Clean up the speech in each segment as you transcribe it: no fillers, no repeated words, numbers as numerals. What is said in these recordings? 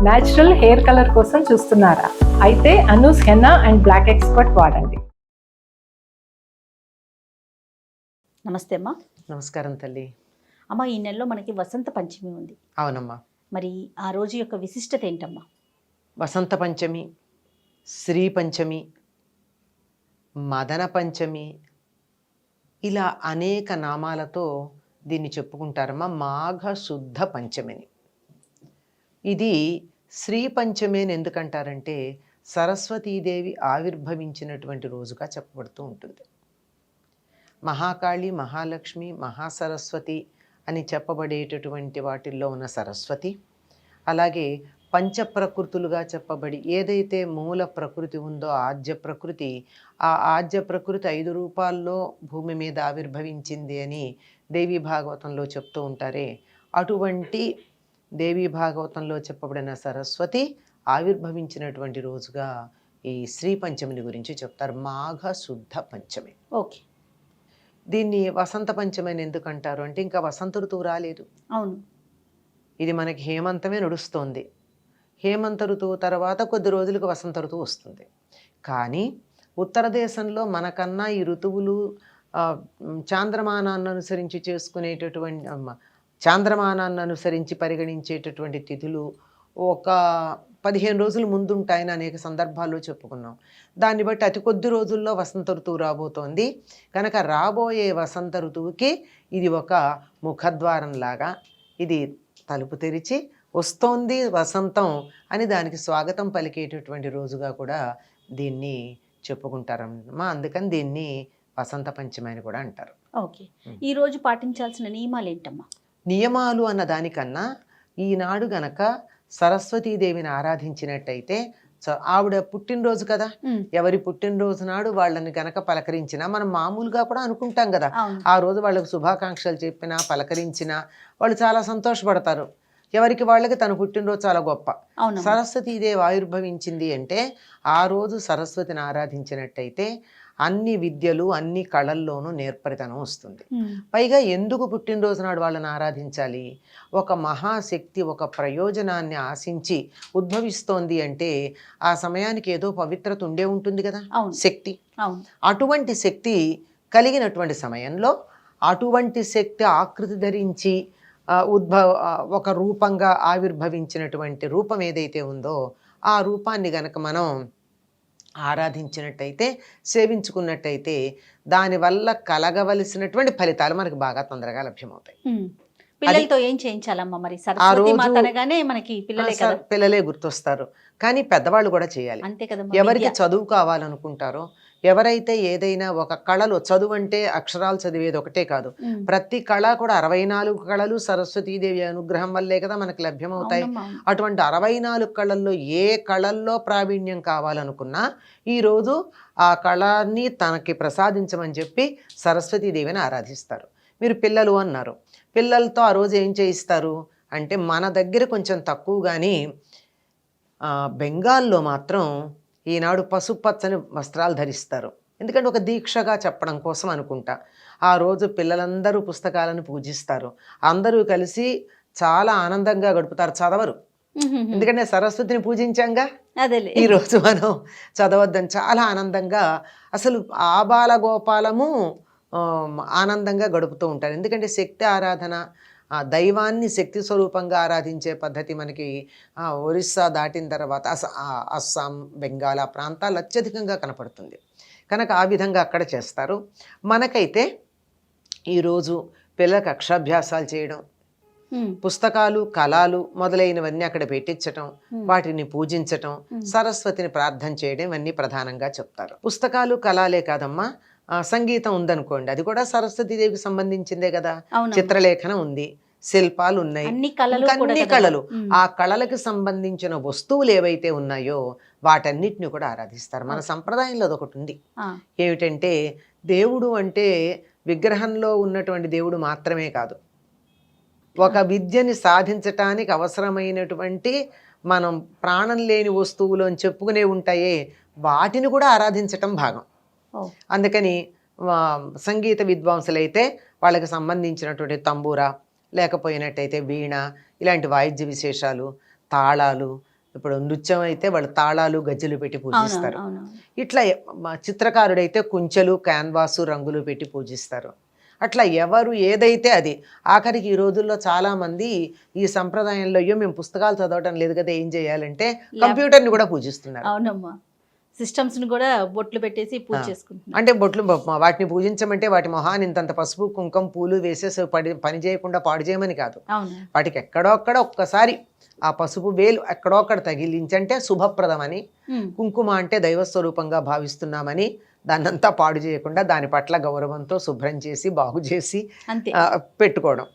Natural hair colour కోసం చూస్తున్నారా? అయితే Anoos henna and black expert వాడండి. నమస్తే అమ్మా. నమస్కారం తల్లి. అమ్మ, ఈ నెలలో మనకి వసంత పంచమి ఉంది. అవునమ్మా. మరి ఆ రోజు యొక్క విశిష్టత ఏంటమ్మా? వసంత పంచమి, శ్రీ పంచమి, మదన పంచమి, ఇలా అనేక నామాలతో దీన్ని చెప్పుకుంటారమ్మా. మాఘ శుద్ధ పంచమిని. ఇది శ్రీ పంచమి అని ఎందుకంటారంటే సరస్వతీదేవి ఆవిర్భవించినటువంటి రోజుగా చెప్పబడుతూ ఉంటుంది. మహాకాళి, మహాలక్ష్మి, మహాసరస్వతి అని చెప్పబడేటటువంటి వాటిల్లో ఉన్న సరస్వతి, అలాగే పంచప్రకృతులుగా చెప్పబడి ఏదైతే మూల ప్రకృతి ఉందో ఆద్య ప్రకృతి, ఆ ఆద్య ప్రకృతి 5 రూపాల్లో భూమి మీద ఆవిర్భవించింది అని దేవీ భాగవతంలో చెప్తూ ఉంటారే, అటువంటి దేవీ భాగవతంలో చెప్పబడిన సరస్వతి ఆవిర్భవించినటువంటి రోజుగా ఈ శ్రీ పంచమిని గురించి చెప్తారు. మాఘ శుద్ధ పంచమి. ఓకే. దీన్ని వసంత పంచమి అని ఎందుకు అంటారు అంటే ఇంకా వసంత ఋతువు రాలేదు. అవును. ఇది మనకి హేమంతమే నడుస్తోంది. హేమంత ఋతువు తర్వాత కొద్ది రోజులకు వసంత ఋతువు వస్తుంది. కానీ ఉత్తర దేశంలో మనకన్నా ఈ ఋతువులు చాంద్రమానాన్ని అనుసరించి చేసుకునేటటువంటి చాంద్రమానాన్ని అనుసరించి పరిగణించేటటువంటి తిథులు ఒక 15 రోజులు ముందుంటాయని అనేక సందర్భాల్లో చెప్పుకున్నాం. దాన్ని బట్టి అతి కొద్ది రోజుల్లో వసంత ఋతువు రాబోతోంది. కనుక రాబోయే వసంత ఋతువుకి ఇది ఒక ముఖద్వారంలాగా, ఇది తలుపు తెరిచి వస్తోంది వసంతం అని దానికి స్వాగతం పలికేటటువంటి రోజుగా కూడా దీన్ని చెప్పుకుంటారమ్మా. అందుకని దీన్ని వసంత పంచమి అని కూడా అంటారు. ఓకే. ఈ రోజు పాటించాల్సిన నియమాలు ఏంటమ్మా? నియమాలు అన్న దానికన్నా ఈనాడు గనక సరస్వతీదేవిని ఆరాధించినట్టయితే, ఆవిడ పుట్టినరోజు కదా, ఎవరి పుట్టినరోజు నాడు వాళ్ళని గనక పలకరించినా, మనం మామూలుగా కూడా అనుకుంటాం కదా, ఆ రోజు వాళ్ళకి శుభాకాంక్షలు చెప్పినా పలకరించినా వాళ్ళు చాలా సంతోషపడతారు. ఎవరికి వాళ్ళకి తన పుట్టినరోజు చాలా గొప్ప. సరస్వతీదేవి ఆవిర్భవించింది అంటే ఆ రోజు సరస్వతిని ఆరాధించినట్టయితే అన్ని విద్యలు అన్ని కళల్లోనూ నేర్పరితనం వస్తుంది. పైగా ఎందుకు పుట్టినరోజు నాడు వాళ్ళని ఆరాధించాలి? ఒక మహాశక్తి ఒక ప్రయోజనాన్ని ఆశించి ఉద్భవిస్తోంది అంటే ఆ సమయానికి ఏదో పవిత్రత ఉండే ఉంటుంది కదా, శక్తి. అటువంటి శక్తి కలిగినటువంటి సమయంలో అటువంటి శక్తి ఆకృతి ధరించి ఒక రూపంగా ఆవిర్భవించినటువంటి రూపం ఏదైతే ఉందో ఆ రూపాన్ని గనక మనం ఆరాధించినట్టయితే, సేవించుకున్నట్టయితే దానివల్ల కలగవలసినటువంటి ఫలితాలు మనకి బాగా తొందరగా లభ్యమవుతాయి. పిల్లలతో ఏం చేయించాలమ్మా మరి? సరస్వతి మాత అనగానే మనకి పిల్లలే గుర్తొస్తారు, కానీ పెద్దవాళ్ళు కూడా చేయాలి. అంతే కదా. ఎవరికి చదువు కావాలనుకుంటారో, ఎవరైతే ఏదైనా ఒక కళలో, చదువు అంటే అక్షరాలు చదివేది ఒకటే కాదు, ప్రతి కళ కూడా 64 కళలు సరస్వతీదేవి అనుగ్రహం వల్లే కదా మనకి లభ్యమవుతాయి. అటువంటి 64 కళల్లో ఏ కళల్లో ప్రావీణ్యం కావాలనుకున్నా ఈరోజు ఆ కళని తనకి ప్రసాదించమని చెప్పి సరస్వతీదేవిని ఆరాధిస్తారు. మీరు పిల్లలు అన్నారు, పిల్లలతో ఆ రోజు ఏం చేయిస్తారు అంటే మన దగ్గర కొంచెం తక్కువ, కానీ బెంగాల్లో మాత్రం ఈనాడు పసుపచ్చని వస్త్రాలు ధరిస్తారు. ఎందుకంటే ఒక దీక్షగా చెప్పడం కోసం అనుకుంటా. ఆ రోజు పిల్లలందరూ పుస్తకాలను పూజిస్తారు, అందరూ కలిసి చాలా ఆనందంగా గడుపుతారు. చదవరు, ఎందుకంటే సరస్వతిని పూజించాంగా, ఈరోజు మనం చదవద్దని చాలా ఆనందంగా, అసలు ఆబాల గోపాలము ఆనందంగా గడుపుతూ ఉంటారు. ఎందుకంటే శక్తి ఆరాధన, దైవాన్ని శక్తి స్వరూపంగా ఆరాధించే పద్ధతి మనకి ఒరిస్సా దాటిన తర్వాత అస్సాం, బెంగాల్ ఆ ప్రాంతాలు అత్యధికంగా కనపడుతుంది. కనుక ఆ విధంగా అక్కడ చేస్తారు. మనకైతే ఈరోజు పిల్లలకు అక్షరాభ్యాసాలు చేయడం, పుస్తకాలు కళలు మొదలైనవన్నీ అక్కడ పెట్టించటం, వాటిని పూజించటం, సరస్వతిని ప్రార్థన చేయడం, ఇవన్నీ ప్రధానంగా చెప్తారు. పుస్తకాలు కళలే కాదమ్మా, సంగీతం ఉందనుకోండి, అది కూడా సరస్వతీదేవికి సంబంధించిందే కదా. చిత్రలేఖనం ఉంది, శిల్పాలు ఉన్నాయి, అన్ని కళలు. ఆ కళలకు సంబంధించిన వస్తువులు ఏవైతే ఉన్నాయో వాటన్నిటిని కూడా ఆరాధిస్తారు. మన సంప్రదాయంలో అదొకటి ఉంది. ఏమిటంటే దేవుడు అంటే విగ్రహంలో ఉన్నటువంటి దేవుడు మాత్రమే కాదు, ఒక విద్యని సాధించటానికి అవసరమైనటువంటి మనం ప్రాణం లేని వస్తువులు అని చెప్పుకునే ఉంటాయే, వాటిని కూడా ఆరాధించటం భాగం. అందుకని సంగీత విద్వాంసులైతే వాళ్ళకి సంబంధించినటువంటి తంబూరా, లేకపోయినట్టయితే వీణ, ఇలాంటి వాయిద్య విశేషాలు, తాళాలు, ఇప్పుడు నృత్యం అయితే వాళ్ళు తాళాలు గజ్జెలు పెట్టి పూజిస్తారు. అవును. ఇట్లా చిత్రకారుడైతే కుంచెలు క్యాన్వాసు రంగులు పెట్టి పూజిస్తారు. అట్లా ఎవరు ఏదైతే అది. ఆఖరికి ఈ రోజుల్లో చాలామంది ఈ సంప్రదాయంలో అయ్యో మేము పుస్తకాలు చదవటం లేదు కదా ఏం చేయాలంటే కంప్యూటర్ని కూడా పూజిస్తున్నారు. అవునమ్మా, సిస్టమ్స్ ని కూడా బొట్లు పెట్టేసి పూజ చేసుకుంటున్నారు. అంటే బొట్లు వాటిని పూజించమంటే వాటి మొహాన్ని ఇంతంత పసుపు కుంకం పూలు వేసేసి పని చేయకుండా పాడు చేయమని కాదు. వాటికి ఎక్కడో అక్కడ ఒక్కసారి ఆ పసుపు వేలు ఎక్కడో అక్కడ తగిలించంటే శుభప్రదమని, కుంకుమ అంటే దైవస్వరూపంగా భావిస్తున్నామని దాన్నంతా పాడు చేయకుండా దాని పట్ల గౌరవంతో శుభ్రం చేసి బాగు చేసి పెట్టుకోవడం.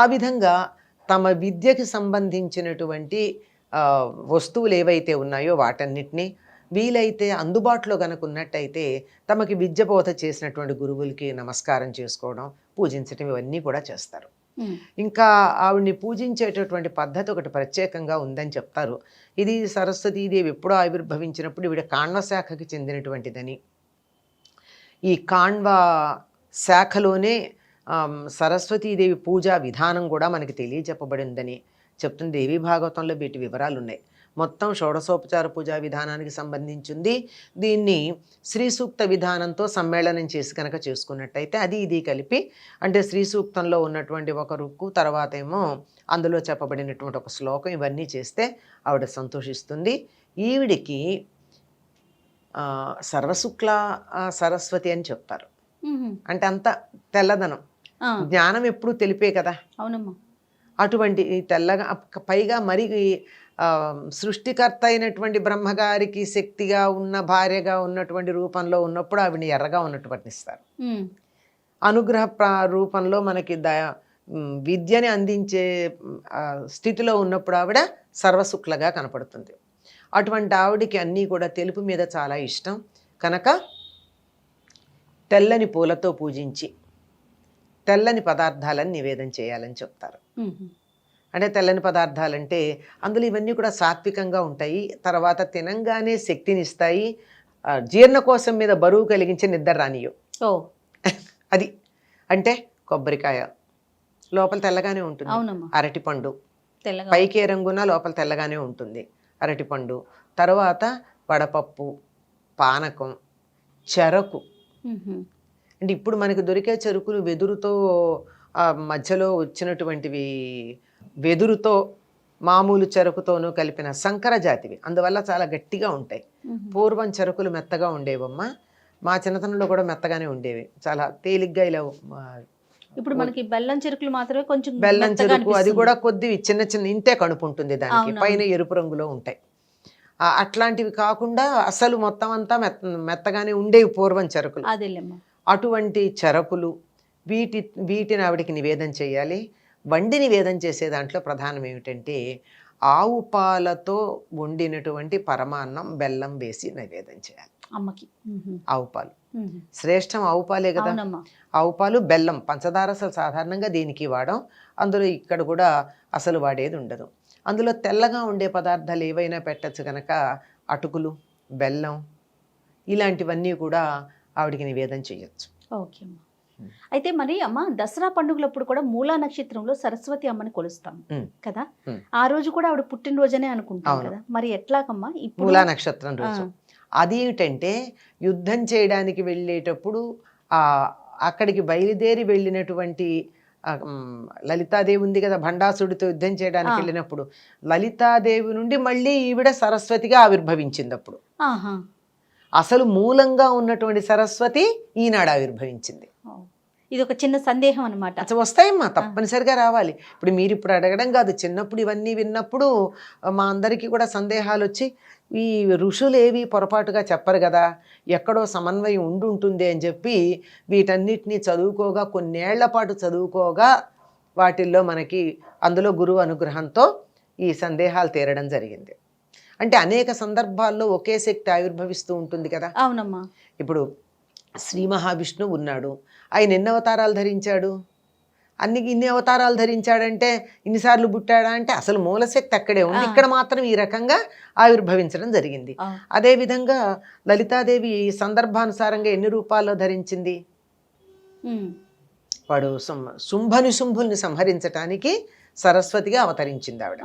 ఆ విధంగా తమ విద్యకి సంబంధించినటువంటి వస్తువులు ఏవైతే ఉన్నాయో వాటన్నిటినీ వీలైతే అందుబాటులో కనుక ఉన్నట్టయితే తమకి విద్య బోధ చేసినటువంటి గురువులకి నమస్కారం చేసుకోవడం, పూజించడం ఇవన్నీ కూడా చేస్తారు. ఇంకా ఆవిడ్ని పూజించేటటువంటి పద్ధతి ఒకటి ప్రత్యేకంగా ఉందని చెప్తారు. ఇది సరస్వతీదేవి ఎప్పుడో ఆవిర్భవించినప్పుడు ఈవిడ కాణ్వ శాఖకి చెందినటువంటిదని, ఈ కాణ్వ శాఖలోనే సరస్వతీదేవి పూజా విధానం కూడా మనకి తెలియజెప్పబడిందని చెప్తుంది. దేవీ భాగవతంలో వీటి వివరాలు ఉన్నాయి. మొత్తం షోడశోపచార పూజా విధానానికి సంబంధించింది. దీన్ని శ్రీ సూక్త విధానంతో సమ్మేళనం చేసి కనుక చేసుకున్నట్టయితే అది ఇది కలిపి, అంటే శ్రీ సూక్తంలో ఉన్నటువంటి ఒక రుక్కు, తర్వాత ఏమో అందులో చెప్పబడినటువంటి ఒక శ్లోకం, ఇవన్నీ చేస్తే ఆవిడ సంతోషిస్తుంది. ఈవిడికి సర్వశుక్ల సరస్వతి అని చెప్తారు. అంటే అంత తెల్లదనం, జ్ఞానం ఎప్పుడు తెలిపే కదా. అవునమ్మా. అటువంటి తెల్లగా, పైగా మరి సృష్టికర్త అయినటువంటి బ్రహ్మగారికి శక్తిగా ఉన్న భార్యగా ఉన్నటువంటి రూపంలో ఉన్నప్పుడు ఆవిడని ఎర్రగా ఉన్నట్టు వర్ణిస్తారు. అనుగ్రహ రూపంలో మనకి విద్యని అందించే స్థితిలో ఉన్నప్పుడు ఆవిడ సర్వశుక్లగా కనపడుతుంది. అటువంటి ఆవిడికి అన్నీ కూడా తెలుపు మీద చాలా ఇష్టం కనుక తెల్లని పూలతో పూజించి తెల్లని పదార్థాలను నివేదన చేయాలని చెప్తారు. అంటే తెల్లని పదార్థాలంటే అందులో ఇవన్నీ కూడా సాత్వికంగా ఉంటాయి, తర్వాత తినంగానే శక్తినిస్తాయి, జీర్ణకోశం మీద బరువు కలిగించి నిద్ర రానియో. అది అంటే కొబ్బరికాయ లోపల తెల్లగానే ఉంటుంది, అరటిపండు పైకే రంగున లోపల తెల్లగానే ఉంటుంది అరటిపండు, తర్వాత వడపప్పు, పానకం, చెరకు. అంటే ఇప్పుడు మనకి దొరికే చెరుకులు వెదురుతో మధ్యలో వచ్చినటువంటివి, వెదురుతో మామూలు చెరుకుతోనూ కలిపిన సంకర జాతివి, అందువల్ల చాలా గట్టిగా ఉంటాయి. పూర్వం చెరుకులు మెత్తగా ఉండేవమ్మా, మా చిన్నతనంలో కూడా మెత్తగానే ఉండేవి, చాలా తేలిగ్గా ఇలా. ఇప్పుడు మనకి బెల్లం చెరుకులు మాత్రమే కొంచెం, బెల్లం చెరుకు అది కూడా కొద్దివి చిన్న చిన్న ఇంతే కణుపు ఉంటుంది దానికి, పైన ఎరుపు రంగులో ఉంటాయి. అట్లాంటివి కాకుండా అసలు మొత్తం అంతా మెత్తగానే ఉండేవి పూర్వం చెరుకులు. అటువంటి చెరకులు వీటిని ఆవిడికి నివేదన చేయాలి. వండి నివేదన చేసే దాంట్లో ప్రధానం ఏమిటంటే ఆవు పాలతో వండినటువంటి పరమాన్నం బెల్లం వేసి నివేదన చేయాలి అమ్మకి. ఆవు పాలు శ్రేష్టం, ఆవు పాలే కదా. ఆవు పాలు, బెల్లం, పంచదార అసలు సాధారణంగా దీనికి వాడం, అందులో ఇక్కడ కూడా అసలు వాడేది ఉండదు. అందులో తెల్లగా ఉండే పదార్థాలు ఏవైనా పెట్టచ్చు కనుక అటుకులు, బెల్లం ఇలాంటివన్నీ కూడా ఆవిడికి నివేదన చేయొచ్చు. ఓకే అమ్మా. అయితే మరి అమ్మ దసరా పండుగలప్పుడు కూడా మూలా నక్షత్రంలో సరస్వతి అమ్మని కొలుస్తాం కదా, ఆ రోజు కూడా ఆవిడ పుట్టినరోజనే అనుకుంటాం కదా, మరి ఎట్లాగమ్మా మూలా నక్షత్రం రోజు? అది ఏమిటంటే యుద్ధం చేయడానికి వెళ్ళేటప్పుడు అక్కడికి బయలుదేరి వెళ్ళినటువంటి లలితాదేవి ఉంది కదా, భండాసుడితో యుద్ధం చేయడానికి వెళ్ళినప్పుడు లలితాదేవి నుండి మళ్ళీ ఈవిడ సరస్వతిగా ఆవిర్భవించింది. అప్పుడు అసలు మూలంగా ఉన్నటువంటి సరస్వతి ఈనాడు ఆవిర్భవించింది. ఇది ఒక చిన్న సందేహం అనమాట. అసలు వస్తాయమ్మా, తప్పనిసరిగా రావాలి. ఇప్పుడు మీరు ఇప్పుడు అడగడం కాదు, చిన్నప్పుడు ఇవన్నీ విన్నప్పుడు మా అందరికీ కూడా సందేహాలు వచ్చి, ఈ ఋషులు ఏవి పొరపాటుగా చెప్పరు కదా, ఎక్కడో సమన్వయం ఉండుంటుంది అని చెప్పి వీటన్నిటినీ చదువుకోగా, కొన్నేళ్ల పాటు చదువుకోగా వాటిల్లో మనకి అందులో గురువు అనుగ్రహంతో ఈ సందేహాలు తీరడం జరిగింది. అంటే అనేక సందర్భాల్లో ఒకే శక్తి ఆవిర్భవిస్తూ ఉంటుంది కదా. అవునమ్మా. ఇప్పుడు శ్రీ మహావిష్ణువు ఉన్నాడు, ఆయన ఎన్ని అవతారాలు ధరించాడు? ఇన్ని అవతారాలు ధరించాడంటే ఇన్నిసార్లు పుట్టాడా అంటే అసలు మూలశక్తి అక్కడే ఉంది, ఇక్కడ మాత్రం ఈ రకంగా ఆవిర్భవించడం జరిగింది. అదేవిధంగా లలితాదేవి సందర్భానుసారంగా ఎన్ని రూపాల్లో ధరించింది? వాడు శుంభుల్ని సంహరించటానికి సరస్వతిగా అవతరించింది ఆవిడ.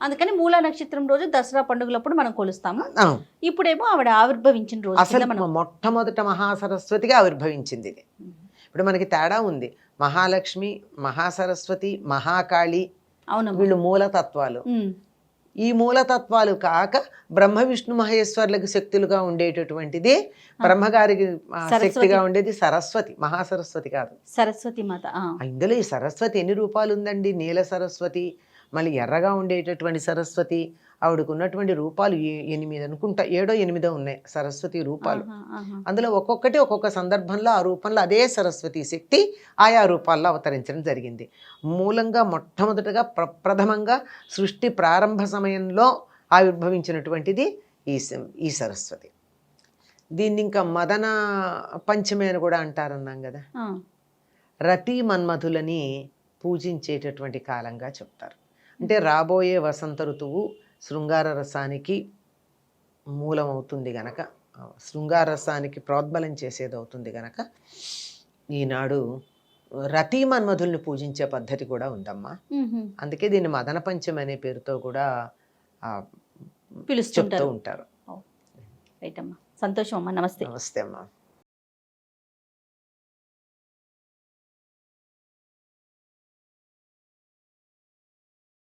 అందుకని మూలా నక్షత్రం రోజు దసరా పండుగలప్పుడు మనం కొలుస్తాము. ఆ, ఇప్పుడేమో ఆవిడ ఆవిర్భవించిన రోజు కింద అసలు మనం మొట్టమొదట మహాసరస్వతిగా ఆవిర్భవించింది ఇది. ఇప్పుడు మనకి తేడా ఉంది. మహాలక్ష్మి, మహాసరస్వతి, మహాకాళి అవునమ్మా. వీళ్ళు మూలతత్వాలు. ఉమ్. ఈ మూలతత్వాలు కాక బ్రహ్మ విష్ణు మహేశ్వర్లకు శక్తులుగా ఉండేటటువంటిది బ్రహ్మగారికి శక్తిగా ఉండేది సరస్వతి, మహాసరస్వతి కాదు. సరస్వతి మాత. ఇందులో ఈ సరస్వతి ఎన్ని రూపాలు ఉందండి? నీల సరస్వతి, మళ్ళీ ఎర్రగా ఉండేటటువంటి సరస్వతి, ఆవిడకు ఉన్నటువంటి రూపాలు 8 అనుకుంటా, 7 ఉన్నాయి సరస్వతి రూపాలు. అందులో ఒక్కొక్కటి ఒక్కొక్క సందర్భంలో ఆ రూపంలో అదే సరస్వతి శక్తి ఆయా రూపాల్లో అవతరించడం జరిగింది. మూలంగా మొట్టమొదటగా ప్రథమంగా సృష్టి ప్రారంభ సమయంలో ఆవిర్భవించినటువంటిది ఈ సరస్వతి. దీన్ని ఇంకా మదన పంచమి అని కూడా అంటారన్నాం కదా. రతి మన్మధులని పూజించేటటువంటి కాలంగా చెప్తారు. అంటే రాబోయే వసంత ఋతువు శృంగార రసానికి మూలం అవుతుంది గనక, శృంగార రసానికి ప్రోద్బలం చేసేది అవుతుంది గనక ఈనాడు రతి మన్మధుల్ని పూజించే పద్ధతి కూడా ఉందమ్మా. అందుకే దీన్ని మదన పంచమి అనే పేరుతో కూడా చెప్తూ ఉంటారు. సంతోషం అమ్మా. నమస్తే. నమస్తే అమ్మా.